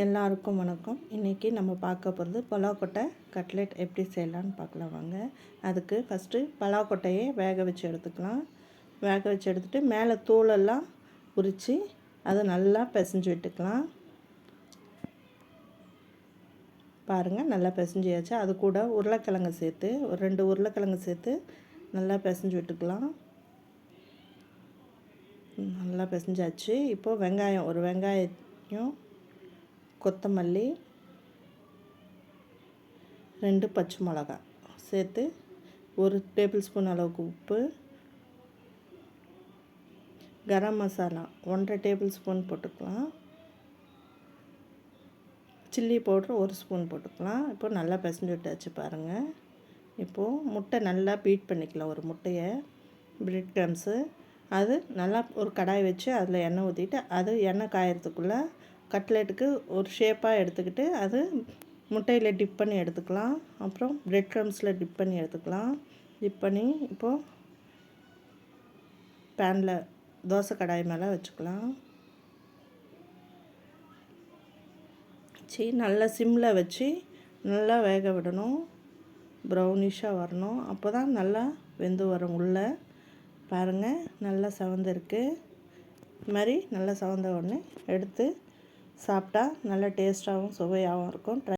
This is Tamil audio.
எல்லாருக்கும் வணக்கம். இன்றைக்கி நம்ம பார்க்க போகிறது பலாக்கொட்டை கட்லெட் எப்படி செய்யலான்னு பார்க்கலாம் வாங்க. அதுக்கு ஃபஸ்ட்டு பலாக்கொட்டையை வேக வச்சு எடுத்துக்கலாம். வேக வச்சு எடுத்துகிட்டு மேலே தூளெல்லாம் உரித்து அதை நல்லா பிசைஞ்சு விட்டுக்கலாம். பாருங்கள், நல்லா பிசைஞ்சியாச்சு. அது கூட உருளைக்கிழங்கு சேர்த்து ஒரு 2 உருளைக்கிழங்கு சேர்த்து நல்லா பிசைஞ்சு விட்டுக்கலாம். நல்லா பிசைஞ்சாச்சு. இப்போது வெங்காயம், ஒரு வெங்காயம், கொத்தமல்லி, 2 பச்சை மிளகாய் சேர்த்து 1 டேபிள் ஸ்பூன் அளவுக்கு உப்பு, கரம் மசாலா 1.5 டேபிள் ஸ்பூன் போட்டுக்கலாம். சில்லி பவுட்ரு 1 ஸ்பூன் போட்டுக்கலாம். இப்போ நல்லா பிசைஞ்சு விட்டாச்சு பாருங்கள். இப்போது முட்டை நல்லா பீட் பண்ணிக்கலாம். ஒரு முட்டையை பிரெட் க்ரம்ஸு அது நல்லா ஒரு கடாய் வச்சு அதில் எண்ணெய் ஊற்றிட்டு அது எண்ணெய் காயறதுக்குள்ளே கட்லெட்டுக்கு ஒரு ஷேப்பாக எடுத்துக்கிட்டு அது முட்டையில் டிப் பண்ணி எடுத்துக்கலாம். அப்புறம் பிரெட் க்ரம்ஸில் டிப் பண்ணி எடுத்துக்கலாம். டிப் பண்ணி இப்போது பேனில் தோசை கடாய் மேலே வச்சுக்கலாம். நல்லா சிம்மில் வச்சு நல்லா வேக விடணும். ப்ரௌனிஷாக வரணும். அப்போ தான் நல்லா வெந்து வரும். உள்ளே பாருங்கள், நல்லா செவந்திருக்கு. இது மாதிரி நல்லா செவந்த உடனே எடுத்து சாப்பிட்டா நல்லா டேஸ்ட்டாகவும் சுவையாகவும் இருக்கும்.